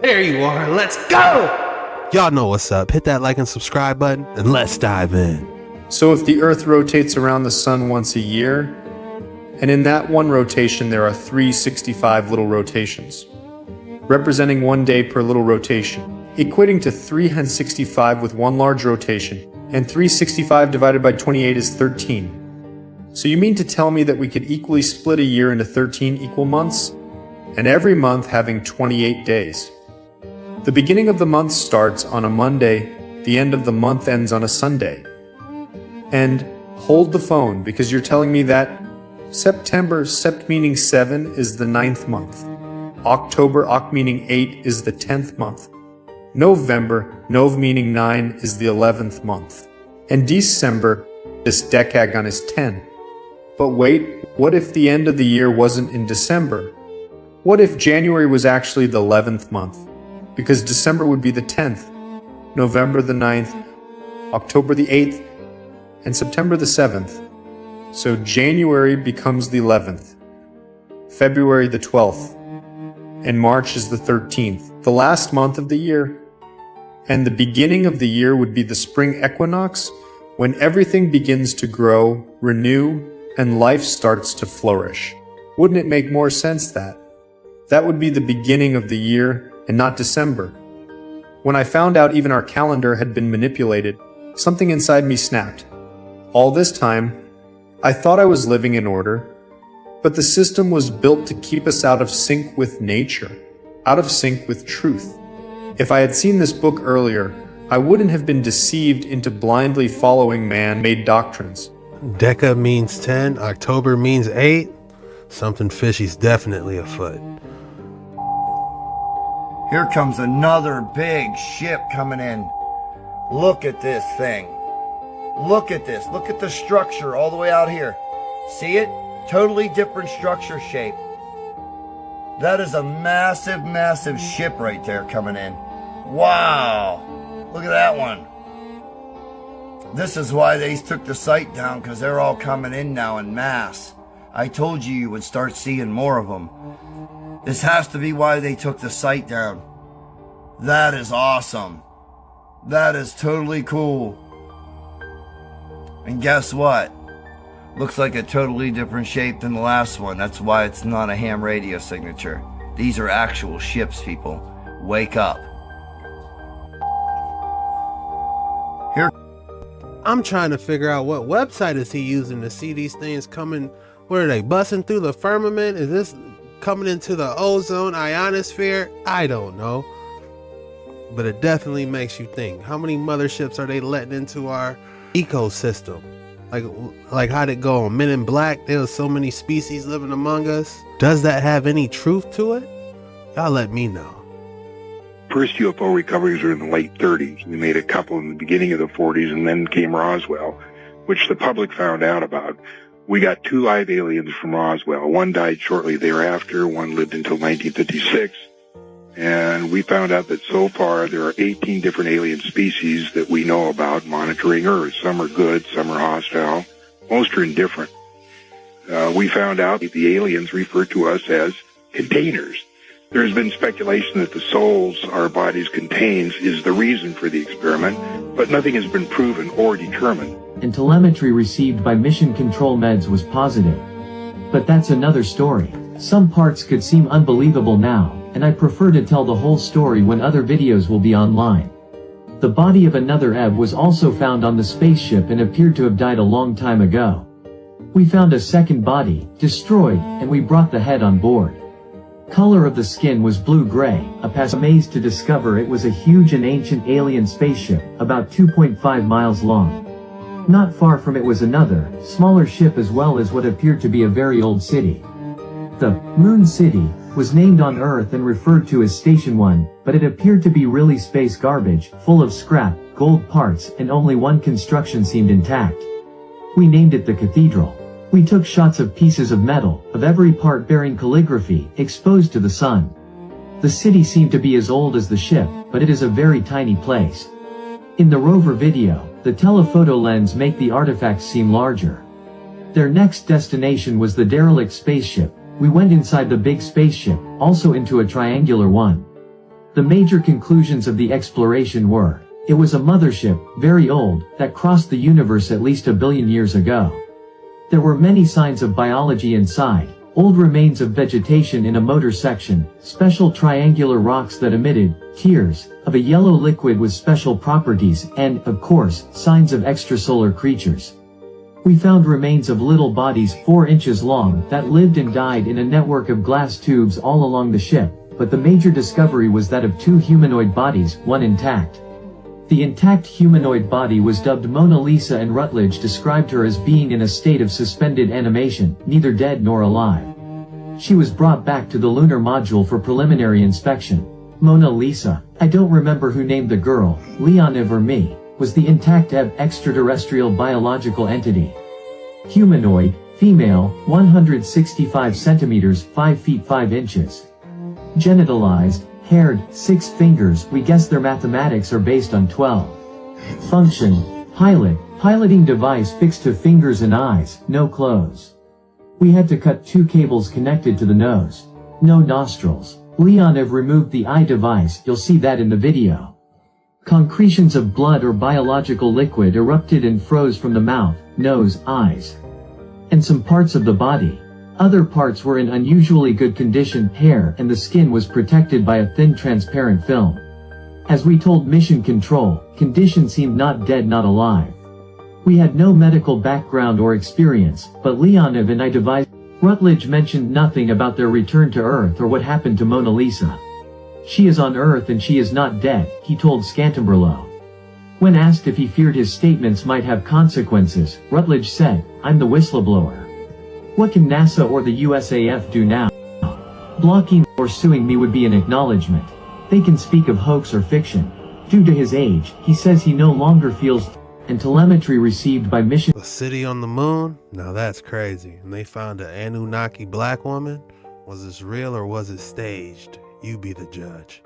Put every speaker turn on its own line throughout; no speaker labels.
There you are, let's go! Y'all know what's up. Hit that like and subscribe button, and let's dive in.
So if the Earth rotates around the Sun once a year, and in that one rotation there are 365 little rotations, representing 1 day per little rotation, equating to 365 with one large rotation, and 365 divided by 28 is 13. So you mean to tell me that we could equally split a year into 13 equal months, and every month having 28 days? The beginning of the month starts on a Monday, the end of the month ends on a Sunday. And hold the phone, because you're telling me that September, sept meaning 7, is the 9th month. October, oct meaning 8, is the 10th month. November, nov meaning 9, is the 11th month. And December, this decagon is 10. But wait, what if the end of the year wasn't in December? What if January was actually the 11th month? Because December would be the 10th, November the 9th, October the 8th, and September the 7th. So January becomes the 11th, February the 12th, and March is the 13th, the last month of the year. And the beginning of the year would be the spring equinox, when everything begins to grow, renew, and life starts to flourish. Wouldn't it make more sense that that would be the beginning of the year and not December? When I found out even our calendar had been manipulated, something inside me snapped. All this time, I thought I was living in order, but the system was built to keep us out of sync with nature, out of sync with truth. If I had seen this book earlier, I wouldn't have been deceived into blindly following man-made doctrines.
Deca means 10, October means 8. Something fishy's definitely afoot.
Here comes another big ship coming in. Look at this thing. Look at this. Look at the structure all the way out here. See it? Totally different structure shape. That is a massive, massive ship right there coming in. Wow. Look at that one. This is why they took the site down, because they're all coming in now en masse. I told you you would start seeing more of them. This has to be why they took the site down. That is awesome. That is totally cool. And guess what? Looks like a totally different shape than the last one. That's why it's not a ham radio signature. These are actual ships, people. Wake up. Here.
I'm trying to figure out what website is he using to see these things coming. What are they, busting through the firmament? Is this coming into the ozone ionosphere? I don't know. But it definitely makes you think. How many motherships are they letting into our ecosystem? Like how'd it go on Men in Black? There was so many species living among us. Does that have any truth to it? Y'all let me know.
First UFO recoveries were in the late 30s. We made a couple in the beginning of the 40s, and then came Roswell, which the public found out about. We got 2 live aliens from Roswell. One died shortly thereafter. One lived until 1956. And we found out that so far there are 18 different alien species that we know about monitoring Earth. Some are good, some are hostile. Most are indifferent. We found out that the aliens refer to us as containers. There's been speculation that the souls our bodies contains is the reason for the experiment, but nothing has been proven or determined.
And telemetry received by mission control meds was positive. But that's another story. Some parts could seem unbelievable now, and I prefer to tell the whole story when other videos will be online. The body of another Ebb was also found on the spaceship and appeared to have died a long time ago. We found a second body, destroyed, and we brought the head on board. Color of the skin was blue-gray, amazed to discover it was a huge and ancient alien spaceship, about 2.5 miles long. Not far from it was another, smaller ship as well as what appeared to be a very old city. The Moon City was named on Earth and referred to as Station 1, but it appeared to be really space garbage, full of scrap, gold parts, and only one construction seemed intact. We named it the Cathedral. We took shots of pieces of metal, of every part bearing calligraphy, exposed to the sun. The city seemed to be as old as the ship, but it is a very tiny place. In the rover video, the telephoto lens make the artifacts seem larger. Their next destination was the derelict spaceship. We went inside the big spaceship, also into a triangular one. The major conclusions of the exploration were, it was a mothership, very old, that crossed the universe at least 1 billion years ago. There were many signs of biology inside, old remains of vegetation in a motor section, special triangular rocks that emitted tears of a yellow liquid with special properties, and, of course, signs of extrasolar creatures. We found remains of little bodies 4 inches long that lived and died in a network of glass tubes all along the ship, but the major discovery was that of 2 humanoid bodies, one intact. The intact humanoid body was dubbed Mona Lisa, and Rutledge described her as being in a state of suspended animation, neither dead nor alive. She was brought back to the lunar module for preliminary inspection. Mona Lisa, I don't remember who named the girl, Leonov or me, was the intact extraterrestrial biological entity. Humanoid, female, 165 centimeters, 5 feet 5 inches. Genitalized, haired, 6 fingers, we guess their mathematics are based on 12. Function, piloting device fixed to fingers and eyes, no clothes. We had to cut 2 cables connected to the nose. No nostrils. Leonov removed the eye device, you'll see that in the video. Concretions of blood or biological liquid erupted and froze from the mouth, nose, eyes, and some parts of the body. Other parts were in unusually good condition, hair and the skin was protected by a thin transparent film. As we told Mission Control, condition seemed not dead not alive. We had no medical background or experience, but Leonov and I devised. Rutledge mentioned nothing about their return to Earth or what happened to Mona Lisa. She is on Earth and she is not dead, he told Scantamberlo. When asked if he feared his statements might have consequences, Rutledge said, I'm the whistleblower. What can NASA or the USAF do now? Blocking or suing me would be an acknowledgement. They can speak of hoax or fiction. Due to his age, he says he no longer feels, and telemetry received by mission.
A city on the moon? Now that's crazy. And they found an Anunnaki black woman? Was this real or was it staged? You be the judge.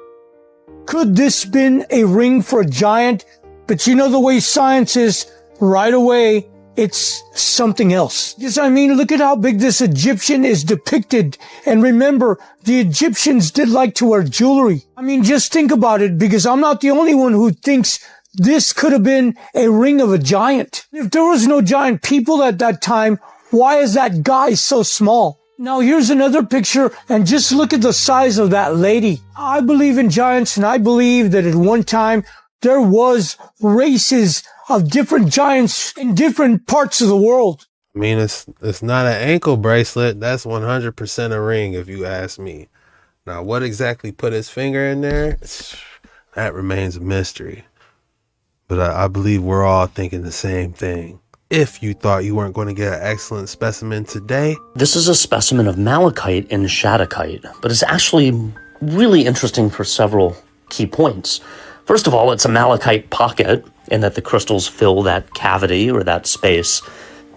Could this been a ring for a giant? But you know the way science is, right away, it's something else. Yes, I mean, look at how big this Egyptian is depicted. And remember, the Egyptians did like to wear jewelry. I mean, just think about it, because I'm not the only one who thinks this could have been a ring of a giant. If there was no giant people at that time, why is that guy so small? Now here's another picture, and just look at the size of that lady. I believe in giants, and I believe that at one time there was races of different giants in different parts of the world.
I mean, it's not an ankle bracelet. That's 100% a ring, if you ask me. Now, what exactly put his finger in there? That remains a mystery. But I believe we're all thinking the same thing. If you thought you weren't going to get an excellent specimen today.
This is a specimen of malachite and shadokite, but it's actually really interesting for several key points. First of all, it's a malachite pocket in that the crystals fill that cavity or that space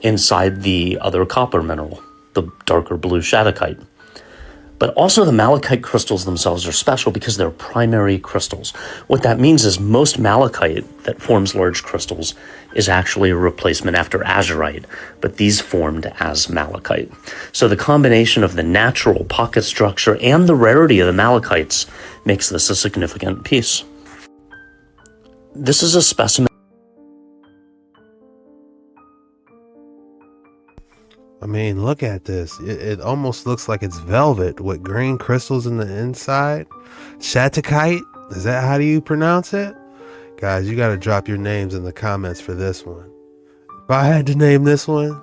inside the other copper mineral, the darker blue shadokite. But also the malachite crystals themselves are special because they're primary crystals. What that means is most malachite that forms large crystals is actually a replacement after azurite, but these formed as malachite. So the combination of the natural pocket structure and the rarity of the malachites makes this a significant piece. This is a specimen.
I mean, look at this. It almost looks like it's velvet with green crystals in the inside. Shadokite? Is that how do you pronounce it? Guys, you got to drop your names in the comments for this one. If I had to name this one,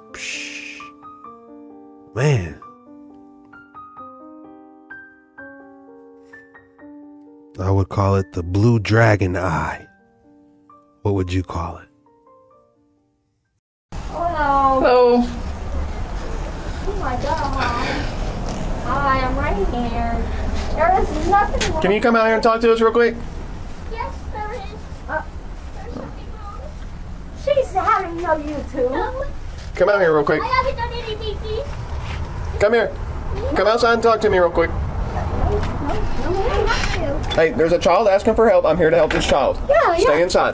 man. I would call it the Blue Dragon Eye. What would you call it?
Hello. Oh my God. Hi, I'm right here. There is nothing wrong.
Can you come out here and talk to us real quick?
Yes, there is. There's something wrong. She's having no YouTube. No.
Come out here real quick.
I haven't done anything, please.
Come here. Come outside and talk to me real quick.
No.
Hey, there's a child asking for help. I'm here to help this child.
Yeah.
Stay inside.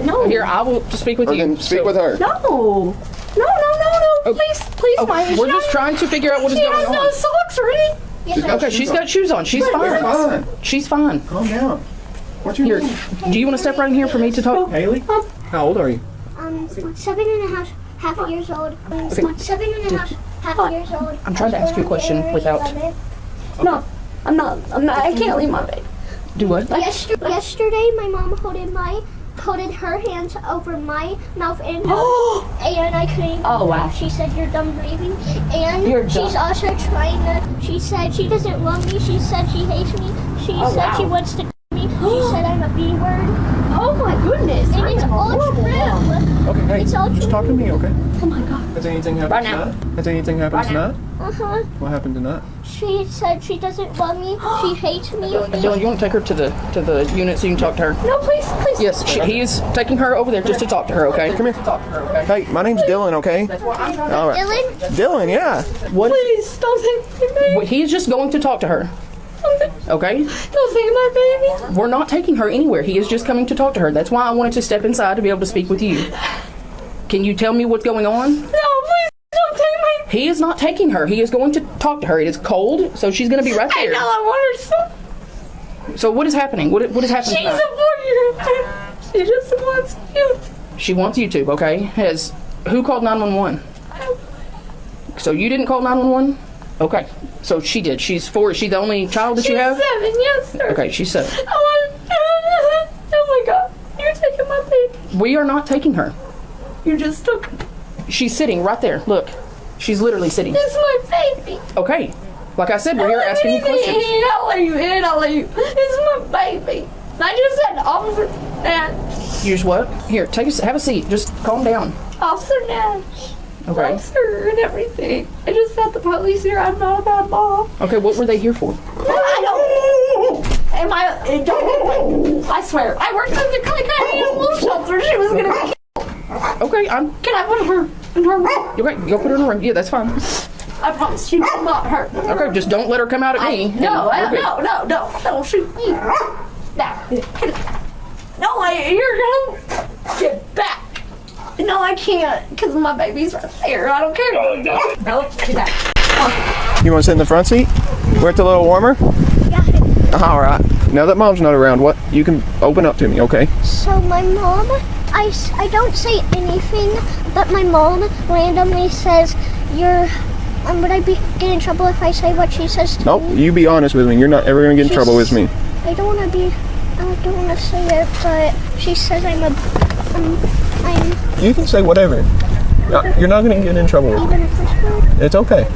No.
Here, I will just speak with you.
Then speak with her.
No. Please,
Please,
Maya.
we're just trying to figure out what is going on.
She has no socks or anything.
Okay, she's got shoes on. She's fine.
fine.
She's fine.
Calm down. What's your
Here,
name?
do you want to step right in here for me to talk?
Haley? How old are you?
7.5 years old. 7.5 years old.
I'm trying to ask you a question without...
No, I'm not. I can't leave my bed.
Do what?
Yesterday, my mom holded her hands over my mouth and I couldn't even breathe. She said, "You're done breathing." And she's also trying to, she said she doesn't love me. She said she hates me. She said she wants to me. She said I'm a B-word. Oh my goodness. And it's all true.
Okay, hey,
It's all
just
true.
talk to me, okay?
Oh my God.
Has anything happened tonight? Has anything happened tonight?
Uh-huh.
What happened tonight?
She said she doesn't love me. She hates me.
Dylan, you want to take her to the unit so you can talk to her?
No, please.
Yes, he is taking her over there just to talk to her, okay?
Come here. Hey, my name's Dylan, okay? All right.
Dylan?
Dylan, yeah.
What?
Please, don't take my baby.
He's just going to talk to her. Okay?
Don't take my baby.
We're not taking her anywhere. He is just coming to talk to her. That's why I wanted to step inside to be able to speak with you. Can you tell me what's going on?
No, please don't take my baby.
He is not taking her. He is going to talk to her. It is cold, so she's going to be right there.
I know, I want her so.
So what is happening? What is happening?
She's a 4-year-old. She just wants you.
She wants YouTube, okay? Who called 911? So you didn't call 911? Okay. So she did. She's 4. Is she the only child that you have?
She's 7, yes, sir.
Okay, she's 7.
Oh my God. You're taking my baby.
We are not taking her.
You just took her.
She's sitting right there. Look. She's literally sitting.
It's my baby.
Okay. Like I said, we're here asking you questions.
I'll let you in. I'll let you. It's my baby. I just said Officer Nash.
You just what? Here, have a seat. Just calm down.
Officer Nash.
Okay.
Likes her and everything. I just had the police here. I'm not a bad mom.
Okay, what were they here for?
I don't. I swear. I worked at the animal shelter. She was gonna be killed.
Okay,
Can I put her in her room?
okay. Go put her in a room. Yeah, that's fine.
I promise she will not hurt.
Okay, just don't let her come out at me.
No,
Okay.
no, don't shoot me. No, you're gonna get back. No, I can't, because my baby's right there. I don't care. No, get back.
You want to sit in the front seat? Where it's a little warmer?
Yeah.
All right. Now that mom's not around, what? You can open up to me, okay?
So my mom, I don't say anything, but my mom randomly says, would I get in trouble if I say what she says to
Nope,
me?
you be honest with me. You're not ever going to get in trouble with me.
I don't want to say it, but she says I'm
You can say whatever. You're not going to get in trouble with me.
even a first word.
It's okay.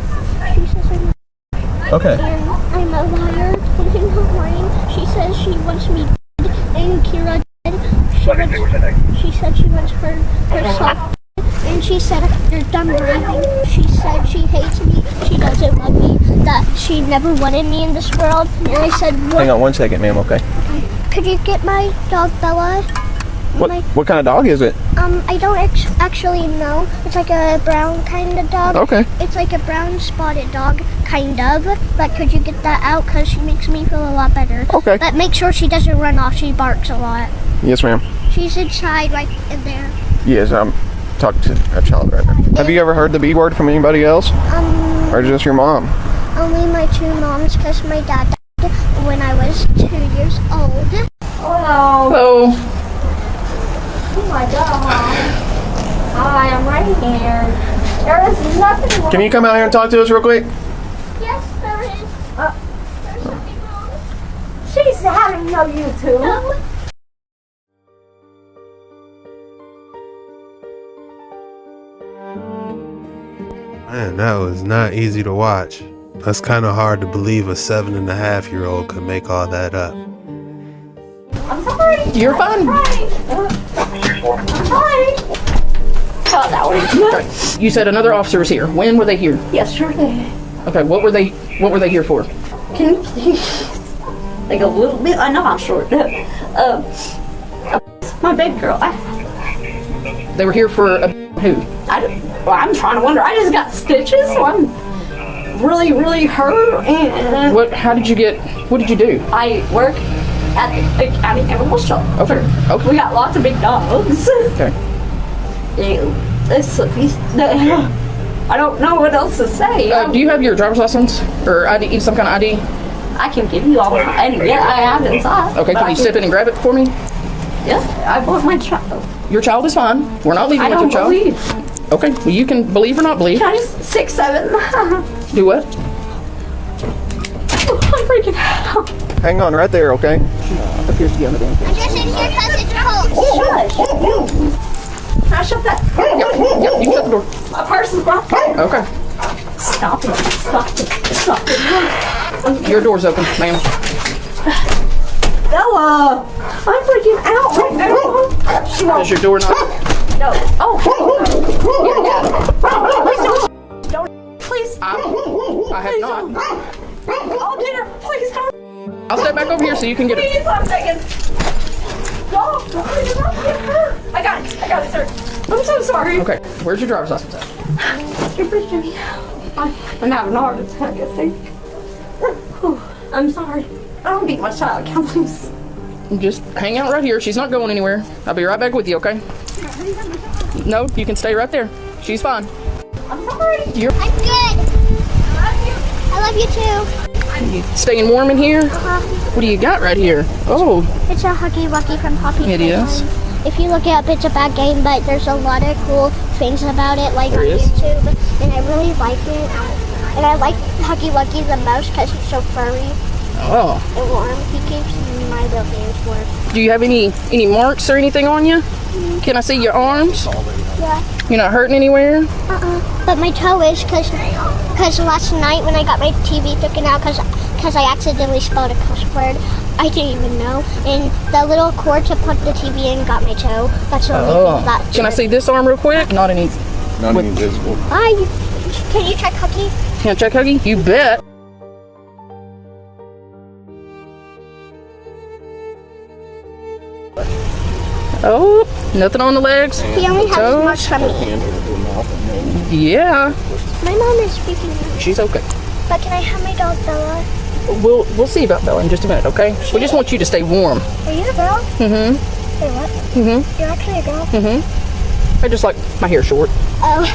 She says
Okay.
and I'm a liar, and I'm not lying. She says she wants me dead, and Kira dead. She said she wants herself, and she said you're done breathing. She said she hates me, she doesn't love me, that she never wanted me in this world. And I said, what?
Hang on 1 second, ma'am, okay?
Could you get my dog Bella?
What kind of dog is it?
I don't actually know. It's like a brown kind of dog.
Okay.
It's like a brown spotted dog, kind of. But could you get that out? Because she makes me feel a lot better.
Okay.
But make sure she doesn't run off. She barks a lot.
Yes, ma'am.
She's inside right in there.
Yes, I'm talking to a child right now. Have you ever heard the B word from anybody else? Or just your mom?
Only my 2 moms, because my dad died when I was 2 years old.
Hello.
Hello.
Oh my God, Mom. Hi, I'm right here. There is nothing wrong.
Can you come out here and talk to us real quick?
Yes, there is. There's something wrong.
She's having no YouTube.
No.
Man, that was not easy to watch. That's kind of hard to believe a 7.5-year-old could make all that up.
I'm sorry.
You're fine.
I'm sorry. How's that one?
You said another officer was here. When were they here?
Yesterday.
Okay, what were they here for?
Can you please? Like a little bit? I know I'm short. My baby girl.
They were here for who?
I'm trying to wonder. I just got stitches, so I'm really, really hurt. And
What did you do?
I work at the county animal shelter.
Okay.
We got lots of big dogs.
Okay.
And I don't know what else to say.
Do you have your driver's license or ID, some kind of ID?
I can give you all the ID. Yeah, I have inside.
Okay, can you step in and grab it for me?
Yeah, I want my child.
Your child is fine. We're not leaving
I
with your
don't
child.
believe.
Okay, well, you can believe or not believe.
Can I just 6, 7?
Do what?
I'm freaking out.
Hang on right there, okay?
Appears to be on the damn thing.
I'm just in here because it's cold.
Shush. Can I shut that?
Yep, you shut the door.
My purse is broken.
Okay.
Stop it. Stop it. Stop it.
Your door's open, ma'am.
Bella, I'm freaking out right now. She won't.
Is your door not?
No. Oh. Please don't. Please.
I have not.
Oh, dear. Please don't.
I'll step back over here so you can get it.
Please, I'm taking. No, please don't get hurt. I got it, sir. I'm so sorry.
Okay, where's your driver's license at?
You're pushing me. I'm having a heart attack, I think. I'm sorry. I don't beat my child. Can I please?
Just hang out right here. She's not going anywhere. I'll be right back with you, okay? No, you can stay right there. She's fine.
I'm sorry.
I'm good. I love you too.
You staying warm in here? What do you got right here? Oh,
It's a Huggy Wuggy from Poppy.
it is.
If you look it up, it's a bad game, but there's a lot of cool things about it, like
There
on
is.
YouTube, and I really like it. And I like Huggy Wuggy the most because he's so furry
Oh,
and warm. He keeps my little games warm.
do you have any marks or anything on you? Can I see your arms?
Yeah.
You're not hurting anywhere?
But my toe is because last night when I got my TV taken out because I accidentally spelled a cuss word, I didn't even know. And the little cord to put the TV in got my toe. That's the only thing that.
Can I see this arm real quick? Not any
visible.
Can you check Huggy?
Can I check Huggy? You bet. Oh, nothing on the legs?
He only has
Toes?
marks from me.
Yeah,
My mom is speaking now.
she's okay.
But can I have my dog Bella?
We'll see about Bella in just a minute, okay? We just want you to stay warm.
Are you a girl?
Mm-hmm.
Wait, what?
Mm-hmm.
You're actually a girl?
Mm-hmm. I just like my hair short.
Oh,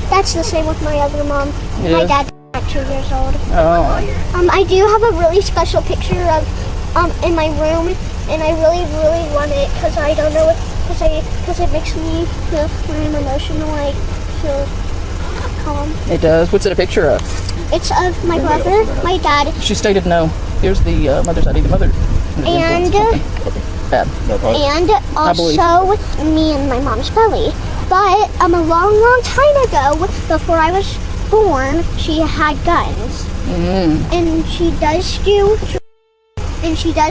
that's the same with my other mom.
It
My
is?
dad's at 2 years old.
Oh.
I do have a really special picture of in my room, and I really want it because I don't know because it makes me feel when I'm emotional. I feel calm.
It does. What's it a picture of?
It's of my brother, my dad,
She stated no. Here's the mother's ID. The mother.
and
Bad.
and
I believe.
also me and my mom's belly. But a long time ago, before I was born, she had guns, and she does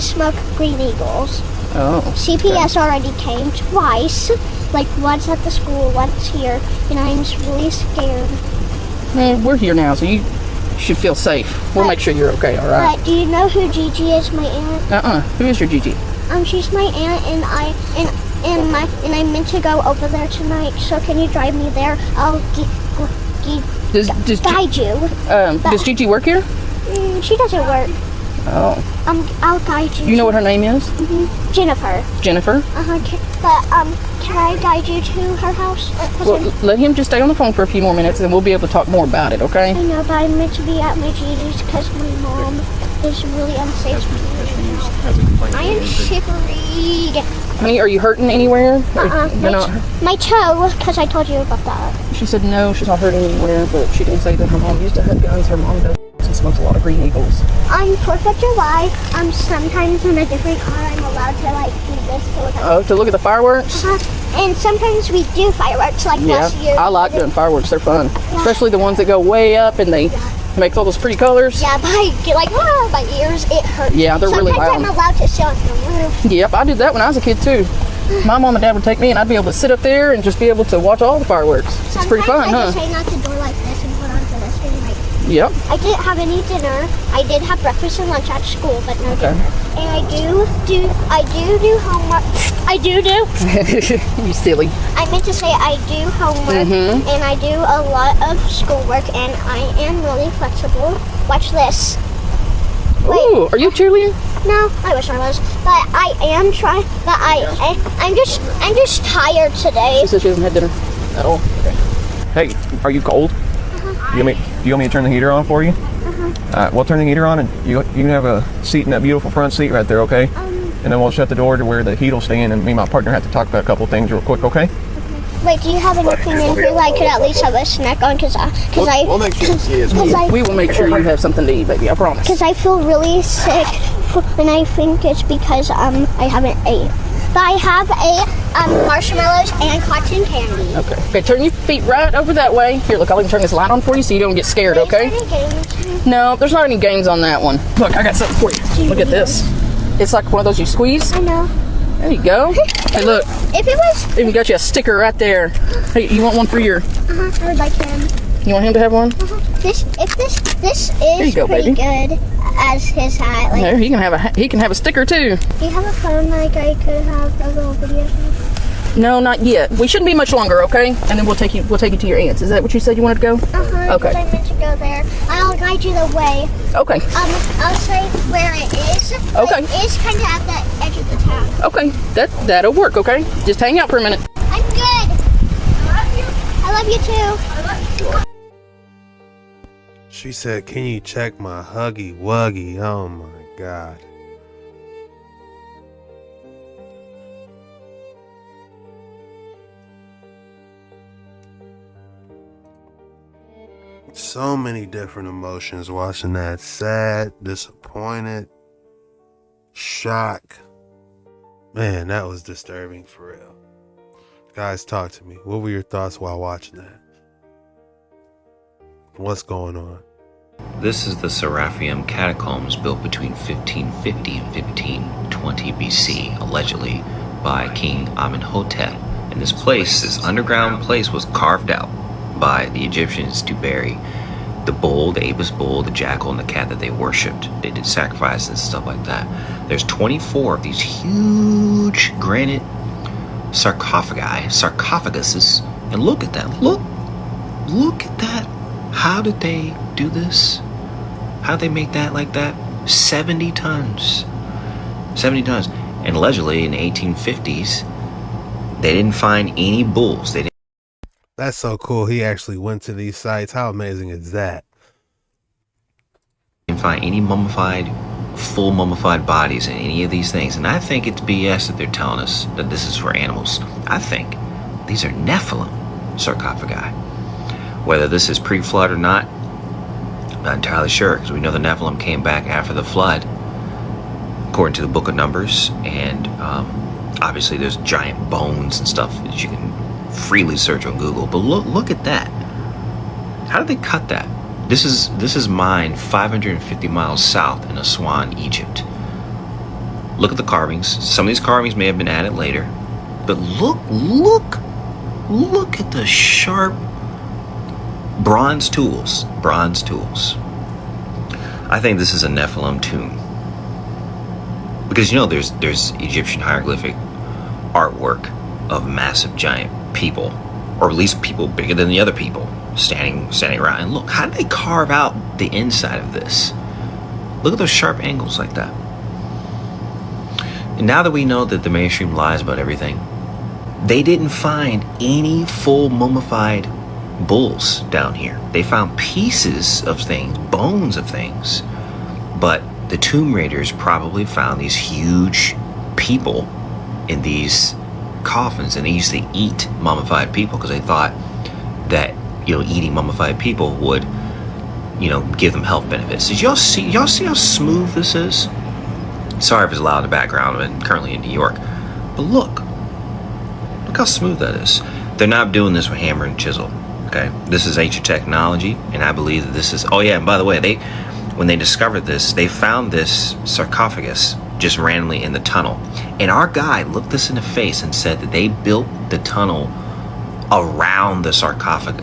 smoke Green Eagles.
Oh.
CPS already came twice, like once at the school, once here, and I'm really scared.
Well, we're here now, so you should feel safe. We'll make sure you're okay, all right?
But do you know who Gigi is? My aunt.
Who is your Gigi?
She's my aunt, and I meant to go over there tonight. So can you drive me there? I'll guide you.
Does Gigi work here?
She doesn't work.
Oh.
I'll guide you.
You know what her name is?
Jennifer.
Jennifer?
Can I guide you to her house?
Well, let him just stay on the phone for a few more minutes, and we'll be able to talk more about it, okay?
I know, but I'm meant to be at my Gigi's because my mom is really unsafe. I am shivering.
Honey, are you hurting anywhere? You're not.
My toe, because I told you about that.
She said no, she's not hurting anywhere, but she didn't say that her mom used to have guns. Her mom does and smokes a lot of Green Eagles.
On 4th of July, sometimes in a different car, I'm allowed to do this to look at.
Oh, to look at the fireworks?
And sometimes we do fireworks like last year.
I like doing fireworks. They're fun, especially the ones that go way up and they make all those pretty colors.
Yeah, but I get my ears, it hurts.
Yeah, they're really loud.
Sometimes I'm allowed to sit on the roof.
Yep, I did that when I was a kid too. My mom and dad would take me and I'd be able to sit up there and just be able to watch all the fireworks. It's pretty fun,
I
huh?
just hang out the door like this and put on for this and
Yep.
I didn't have any dinner. I did have breakfast and lunch at school, but no dinner. And I do homework. I do.
You silly.
I meant to say I do homework and I do a lot of schoolwork and I am really flexible. Watch this.
Ooh, are you a cheerleader?
No, I wish I was. But I am trying. But I'm just tired today.
She said she hasn't had dinner at all. Okay. Hey, are you cold?
Do you want me to turn the heater on for you? Alright, we'll turn the heater on, and you can have a seat in that beautiful front seat right there, okay? And then we'll shut the door to where the heat will stay in, and me and my partner have to talk about a couple things real quick, okay?
Wait, do you have anything in here that I could at least have a snack on?
We'll make sure he is.
We will make sure you have something to eat, baby, I promise.
Because I feel really sick, and I think it's because I haven't ate. But I have marshmallows and cotton candy.
Okay, turn your feet right over that way. Here, look, I'll even turn this light on for you so you don't get scared, okay?
Is there any games?
No, there's not any games on that one. Look, I got something for you. Look at this. It's like one of those you squeeze.
I know.
There you go. Hey, look.
If it was...
Even got you a sticker right there. Hey, you want one for your...
I would like him.
You want him to have one?
This
There you
is
go,
pretty
baby.
good as his hat. Like,
There, he can have a sticker too.
do you have a phone like I could have a little video?
No, not yet. We shouldn't be much longer, okay? And then we'll take you to your aunt's. Is that what you said you wanted to go? Okay.
Because I meant to go there. I'll guide you the way.
Okay.
I'll say where it is.
Okay.
It is kind of at the edge of the town.
Okay, that'll work, okay? Just hang out for a minute.
I'm good. I love you too.
She said, "Can you check my Huggy Wuggy?" Oh my God. So many different emotions watching that. Sad, disappointed, shock. Man, that was disturbing for real. Guys, talk to me. What were your thoughts while watching that? What's going on?
This is the Serapeum catacombs built between 1550 and 1520 BC, allegedly by King Amenhotep. And this underground place was carved out by the Egyptians to bury the bull, the Apis bull, the jackal, and the cat that they worshipped. They did sacrifices and stuff like that. There's 24 of these huge granite sarcophaguses, and look at that. Look at that. How did they do this? How did they make that like that? 70 tons. 70 tons. And allegedly in the 1850s, they didn't find any bulls.
That's so cool. He actually went to these sites. How amazing is that?
Didn't find any full mummified bodies in any of these things. And I think it's BS that they're telling us that this is for animals. I think these are Nephilim sarcophagi. Whether this is pre-flood or not, I'm not entirely sure, because we know the Nephilim came back after the flood, according to the Book of Numbers, and obviously there's giant bones and stuff that you can freely search on Google. But look at that. How did they cut that? This is mined 550 miles south in Aswan, Egypt. Look at the carvings. Some of these carvings may have been added later, but look at the sharp bronze tools. I think this is a Nephilim tomb, because there's Egyptian hieroglyphic artwork of massive giant people, or at least people bigger than the other people, standing around. And look, how did they carve out the inside of this? Look at those sharp angles like that. And now that we know that the mainstream lies about everything, they didn't find any full mummified bulls down here. They found pieces of things, bones of things, but the tomb raiders probably found these huge people in these coffins, and they used to eat mummified people because they thought that eating mummified people would give them health benefits. Did y'all see how smooth this is? Sorry if it's loud in the background. I'm currently in New York, but look how smooth that is. They're not doing this with hammer and chisel. Okay, this is ancient technology, and I believe that this is. Oh yeah, and by the way, when they discovered this, they found this sarcophagus just randomly in the tunnel, and our guy looked us in the face and said that they built the tunnel around the sarcophagi.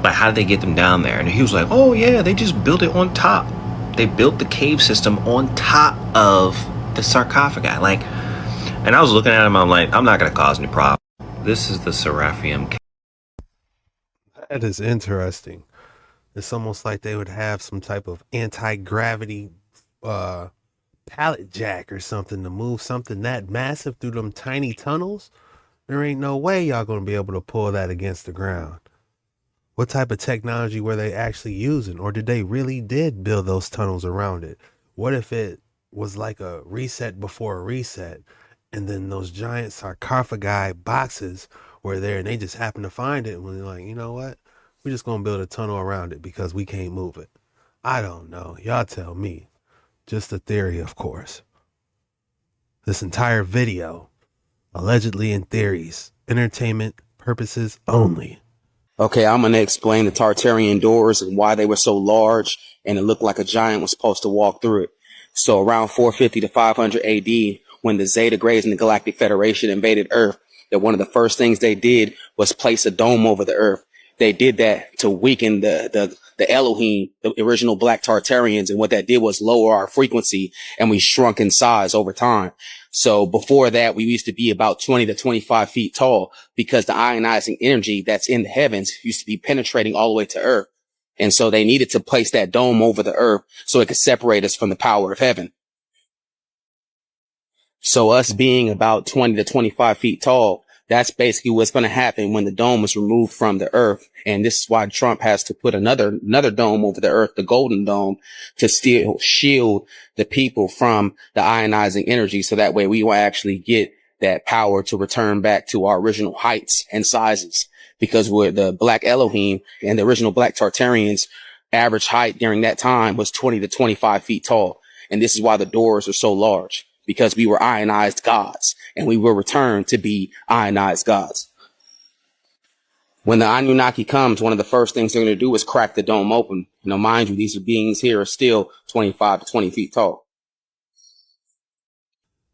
Like, how did they get them down there? And he was like, "Oh yeah, they just built it on top. They built the cave system on top of the sarcophagi." And I was looking at him. I'm like, I'm not gonna cause any problem. This is the Serapeum.
That is interesting. It's almost like they would have some type of anti-gravity pallet jack or something to move something that massive through them tiny tunnels. There ain't no way y'all gonna be able to pull that against the ground. What type of technology were they actually using? Or did they really did build those tunnels around it? What if it was like a reset before a reset, and then those giant sarcophagi boxes were there and they just happened to find it and were like, you know what? We're just going to build a tunnel around it because we can't move it. I don't know. Y'all tell me. Just a theory, of course. This entire video, allegedly in theories, entertainment purposes only.
Okay, I'm going to explain the Tartarian doors and why they were so large and it looked like a giant was supposed to walk through it. So around 450 to 500 AD, when the Zeta Grays and the Galactic Federation invaded Earth, that one of the first things they did was place a dome over the Earth. They did that to weaken the Elohim, the original black Tartarians. And what that did was lower our frequency and we shrunk in size over time. So before that, we used to be about 20 to 25 feet tall because the ionizing energy that's in the heavens used to be penetrating all the way to Earth. And so they needed to place that dome over the Earth so it could separate us from the power of heaven. So us being about 20 to 25 feet tall, that's basically what's going to happen when the dome is removed from the Earth. And this is why Trump has to put another dome over the Earth, the Golden Dome, to still shield the people from the ionizing energy. So that way we will actually get that power to return back to our original heights and sizes, because we're the black Elohim and the original black Tartarians average height during that time was 20 to 25 feet tall. And this is why the doors are so large, because we were ionized gods and we will return to be ionized gods. When the Anunnaki comes, one of the first things they're going to do is crack the dome open. You know, mind you, these beings here are still 25 to 20 feet tall.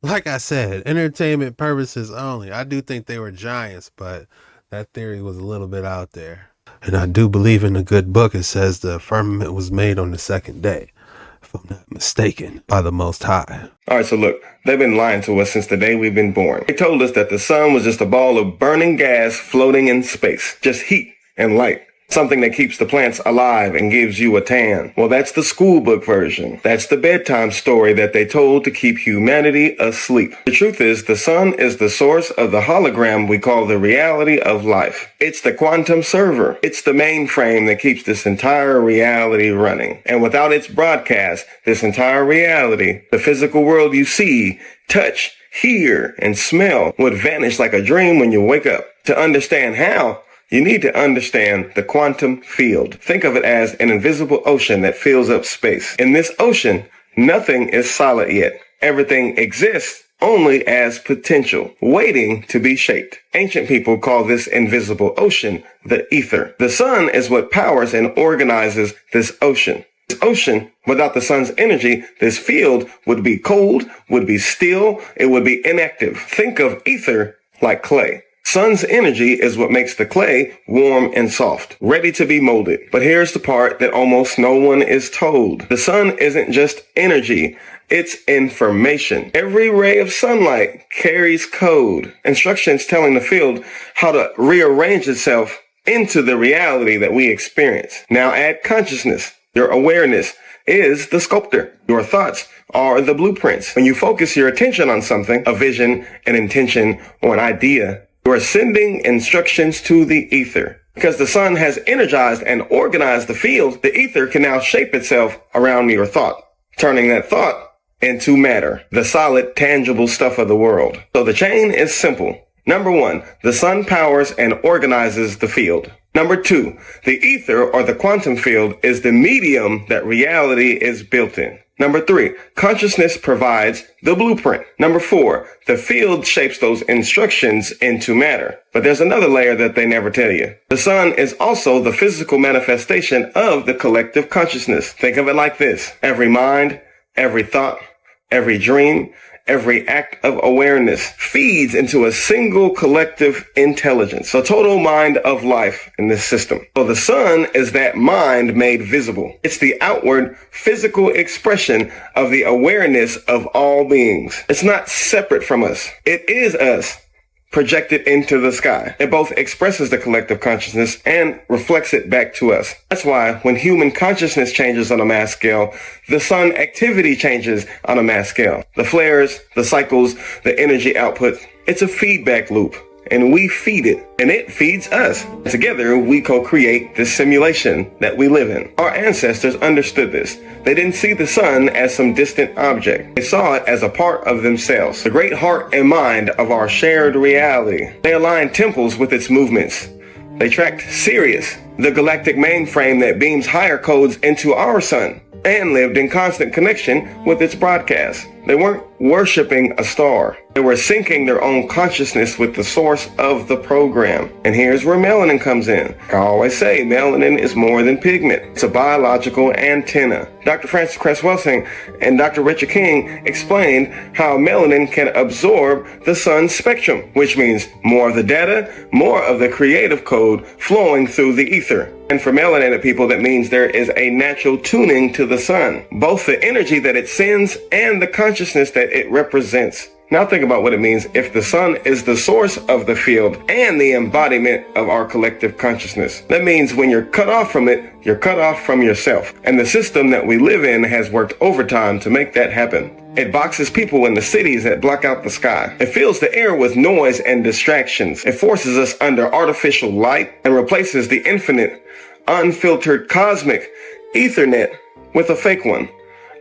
Like I said, entertainment purposes only. I do think they were giants, but that theory was a little bit out there. And I do believe in a good book. It says the firmament was made on the second day, if I'm not mistaken, by the Most High.
All right, so look, they've been lying to us since the day we've been born. They told us that the sun was just a ball of burning gas floating in space, just heat and light. Something that keeps the plants alive and gives you a tan. Well, that's the school book version. That's the bedtime story that they told to keep humanity asleep. The truth is, the sun is the source of the hologram we call the reality of life. It's the quantum server. It's the mainframe that keeps this entire reality running. And without its broadcast, this entire reality, the physical world you see, touch, hear, and smell would vanish like a dream when you wake up. To understand how, you need to understand the quantum field. Think of it as an invisible ocean that fills up space. In this ocean, nothing is solid yet. Everything exists only as potential, waiting to be shaped. Ancient people call this invisible ocean the ether. The sun is what powers and organizes this ocean. This ocean, without the sun's energy, this field would be cold, would be still, it would be inactive. Think of ether like clay. Sun's energy is what makes the clay warm and soft, ready to be molded. But here's the part that almost no one is told. The sun isn't just energy, it's information. Every ray of sunlight carries code, instructions telling the field how to rearrange itself into the reality that we experience. Now add consciousness. Your awareness is the sculptor. Your thoughts are the blueprints. When you focus your attention on something, a vision, an intention, or an idea, you are sending instructions to the ether. Because the sun has energized and organized the field, the ether can now shape itself around your thought, turning that thought into matter, the solid, tangible stuff of the world. So the chain is simple. Number 1, the sun powers and organizes the field. Number 2, the ether or the quantum field is the medium that reality is built in. Number 3, consciousness provides the blueprint. Number 4, the field shapes those instructions into matter. But there's another layer that they never tell you. The sun is also the physical manifestation of the collective consciousness. Think of it like this. Every mind, every thought, every dream, every act of awareness feeds into a single collective intelligence, a total mind of life in this system. So the sun is that mind made visible. It's the outward physical expression of the awareness of all beings. It's not separate from us. It is us, projected into the sky. It both expresses the collective consciousness and reflects it back to us. That's why when human consciousness changes on a mass scale, the sun activity changes on a mass scale. The flares, the cycles, the energy output, it's a feedback loop. and we feed it, and it feeds us. Together, we co-create this simulation that we live in. Our ancestors understood this. They didn't see the sun as some distant object. They saw it as a part of themselves, the great heart and mind of our shared reality. They aligned temples with its movements. They tracked Sirius, the galactic mainframe that beams higher codes into our sun, and lived in constant connection with its broadcast. They weren't worshiping a star. They were syncing their own consciousness with the source of the program. And here's where melanin comes in. I always say melanin is more than pigment. It's a biological antenna. Dr. Francis Cress Welsing and Dr. Richard King explained how melanin can absorb the sun's spectrum, which means more of the data, more of the creative code flowing through the ether. And for melanated people, that means there is a natural tuning to the sun, both the energy that it sends and the consciousness that it represents. Now think about what it means if the sun is the source of the field and the embodiment of our collective consciousness. That means when you're cut off from it, you're cut off from yourself. And the system that we live in has worked overtime to make that happen. It boxes people in the cities that block out the sky. It fills the air with noise and distractions. It forces us under artificial light and replaces the infinite, unfiltered cosmic Ethernet with a fake one.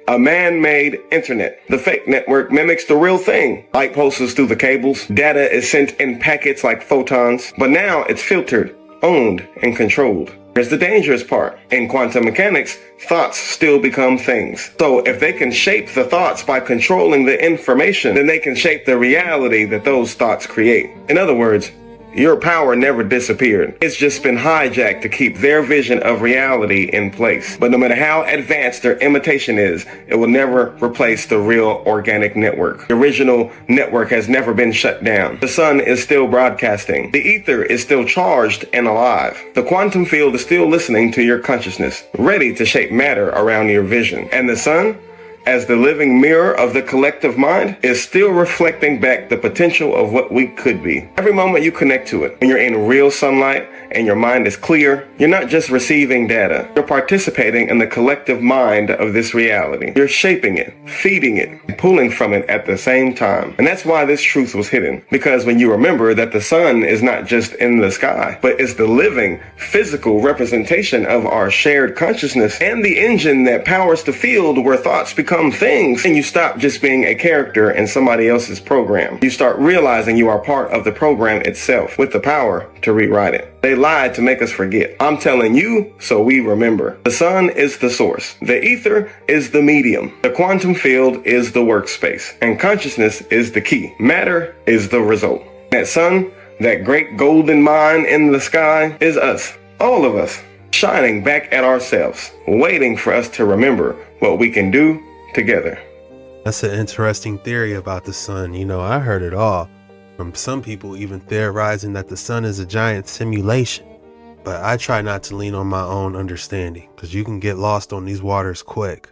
A man-made internet. The fake network mimics the real thing. Light pulses through the cables. Data is sent in packets like photons. But now it's filtered, owned, and controlled. Here's the dangerous part. In quantum mechanics, thoughts still become things. So if they can shape the thoughts by controlling the information, then they can shape the reality that those thoughts create. In other words, your power never disappeared. It's just been hijacked to keep their vision of reality in place. But no matter how advanced their imitation is, it will never replace the real organic network. The original network has never been shut down. The sun is still broadcasting. The ether is still charged and alive. The quantum field is still listening to your consciousness, ready to shape matter around your vision. And the sun, as the living mirror of the collective mind, is still reflecting back the potential of what we could be. Every moment you connect to it, when you're in real sunlight and your mind is clear, you're not just receiving data. You're participating in the collective mind of this reality. You're shaping it, feeding it, and pulling from it at the same time. And that's why this truth was hidden. Because when you remember that the sun is not just in the sky, but is the living, physical representation of our shared consciousness and the engine that powers the field where thoughts become things, and you stop just being a character in somebody else's program. You start realizing you are part of the program itself with the power to rewrite it. They lied to make us forget. I'm telling you so we remember. The sun is the source. The ether is the medium. The quantum field is the workspace. And consciousness is the key. Matter is the result. That sun, that great golden mine in the sky, is us. All of us. Shining back at ourselves. Waiting for us to remember what we can do together.
That's an interesting theory about the sun. You know, I heard it all. From some people even theorizing that the sun is a giant simulation. But I try not to lean on my own understanding, because you can get lost on these waters quick.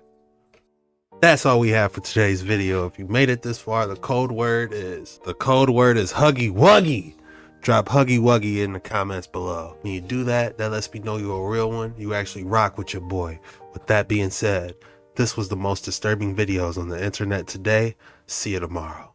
That's all we have for today's video. If you made it this far, the code word is Huggy Wuggy. Drop Huggy Wuggy in the comments below. When you do that, that lets me know you're a real one. You actually rock with your boy. With that being said, this was the most disturbing videos on the internet today. See you tomorrow.